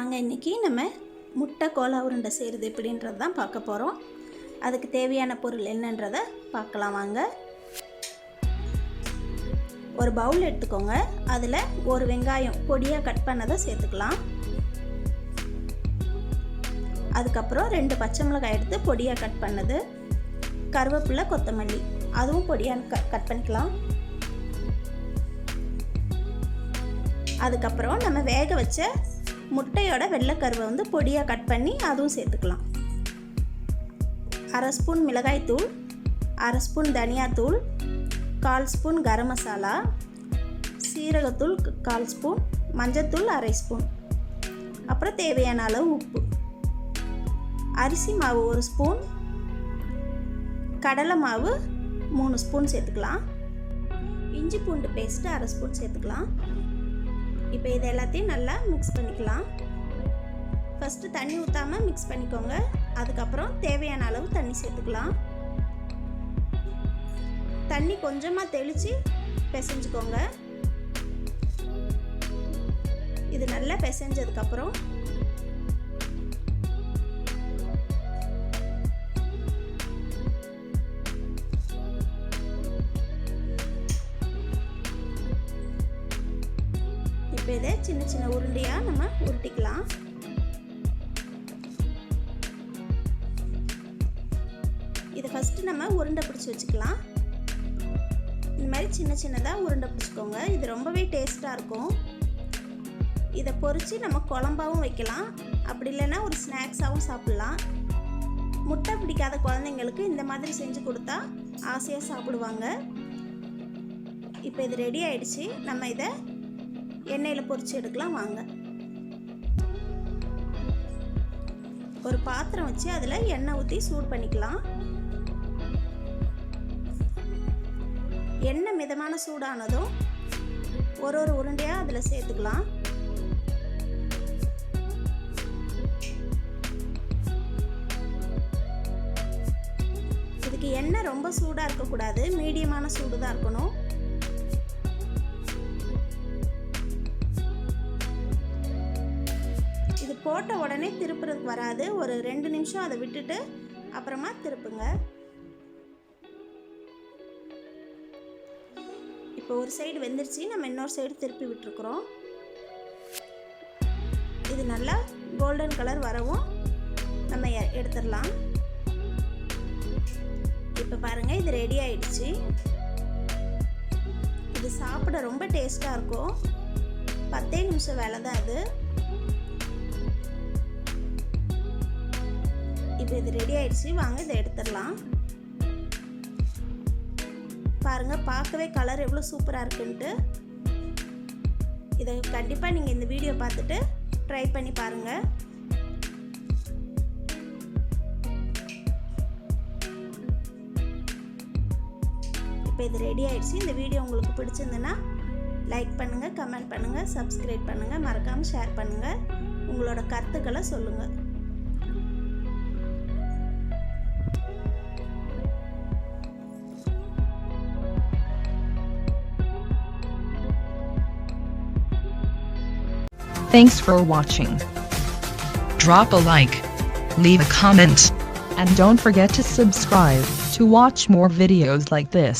வாங்க இன்றைக்கி நம்ம முட்டை கோலா உருண்டை செய்கிறது எப்படின்றது தான் பார்க்க போகிறோம். அதுக்கு தேவையான பொருள் என்னன்றதை பார்க்கலாம் வாங்க. ஒரு பவுல் எடுத்துக்கோங்க. அதில் ஒரு வெங்காயம் பொடியாக கட் பண்ணதை சேர்த்துக்கலாம். அதுக்கப்புறம் 2 பச்சை மிளகாய் எடுத்து பொடியாக கட் பண்ணது, கருவேப்பிலை, கொத்தமல்லி அதுவும் பொடியாக கட் பண்ணிக்கலாம். அதுக்கப்புறம் நம்ம வேக வச்ச முட்டையோட வெள்ளைக்கருவை வந்து பொடியாக கட் பண்ணி அதுவும் சேர்த்துக்கலாம். 1/2 ஸ்பூன் மிளகாய்த்தூள், 1/2 ஸ்பூன் தனியாத்தூள், 1/4 ஸ்பூன் கரம் மசாலா, சீரகத்தூள் 1/4 ஸ்பூன், மஞ்சத்தூள் 1/2 ஸ்பூன், அப்புறம் தேவையான அளவு உப்பு, அரிசி மாவு 1 ஸ்பூன், கடலை மாவு 3 ஸ்பூன் சேர்த்துக்கலாம். இஞ்சி பூண்டு பேஸ்ட்டு 1/2 ஸ்பூன் சேர்த்துக்கலாம். இப்போ இது எல்லாத்தையும் நல்லா மிக்ஸ் பண்ணிக்கலாம். ஃபஸ்ட்டு தண்ணி ஊற்றாமல் மிக்ஸ் பண்ணிக்கோங்க. அதுக்கப்புறம் தேவையான அளவு தண்ணி சேர்த்துக்கலாம். தண்ணி கொஞ்சமாக தெளித்து பிசைஞ்சுக்கோங்க. இது நல்லா பிசைஞ்சதுக்கப்புறம் இப்போ இதை சின்ன சின்ன உருண்டையாக நம்ம உருட்டிக்கலாம். இதை ஃபஸ்ட்டு நம்ம உருண்டை பிடிச்சி வச்சுக்கலாம். இந்த மாதிரி சின்ன சின்னதாக உருண்டை பிடிச்சிக்கோங்க. இது ரொம்பவே டேஸ்ட்டாக இருக்கும். இதை பொரித்து நம்ம குழம்பாகவும் வைக்கலாம், அப்படி இல்லைன்னா ஒரு ஸ்நாக்ஸாகவும் சாப்பிட்லாம். முட்டை பிடிக்காத குழந்தைங்களுக்கு இந்த மாதிரி செஞ்சு கொடுத்தா ஆசையாக சாப்பிடுவாங்க. இப்போ இது ரெடி ஆயிடுச்சு. நம்ம இதை எண்ணெயில் பொரிச்சு எடுக்கலாம் வாங்க. ஒரு பாத்திரம் வச்சு அதில் எண்ணெய் ஊற்றி சூடு பண்ணிக்கலாம். எண்ணெய் மிதமான சூடானதும் ஒரு உருண்டையாக அதில் சேர்த்துக்கலாம். இதுக்கு எண்ணெய் ரொம்ப சூடாக இருக்கக்கூடாது, மீடியமான சூடு தான் இருக்கணும். இது போட்ட உடனே திருப்புறதுக்கு வராது. ஒரு 2 நிமிஷம் அதை விட்டுட்டு அப்புறமா திருப்புங்க. இப்போ ஒரு சைடு வெந்துருச்சு, நம்ம இன்னொரு சைடு திருப்பி விட்டுருக்குறோம். இது நல்லா கோல்டன் கலர் வரவும் நம்ம எடுத்துடலாம். இப்போ பாருங்கள், இது ரெடி ஆயிடுச்சு. இது சாப்பிட ரொம்ப டேஸ்ட்டாக இருக்கும். 10 நிமிஷம் வேலை தான் அது. இப்போ இது ரெடி ஆயிடுச்சு. வாங்க இதை எடுத்துடலாம். பாருங்கள், பார்க்கவே கலர் எவ்வளோ சூப்பராக இருக்குன்ட்டு. இதை கண்டிப்பாக நீங்கள் இந்த வீடியோ பார்த்துட்டு ட்ரை பண்ணி பாருங்கள். இப்போ இது ரெடி ஆயிடுச்சு. இந்த வீடியோ உங்களுக்கு பிடிச்சிருந்துன்னா லைக் பண்ணுங்கள், கமெண்ட் பண்ணுங்கள், சப்ஸ்கிரைப் பண்ணுங்கள், மறக்காமல் ஷேர் பண்ணுங்கள். உங்களோட கருத்துக்களை சொல்லுங்கள். Thanks for watching. Drop a like, leave a comment, and don't forget to subscribe to watch more videos like this.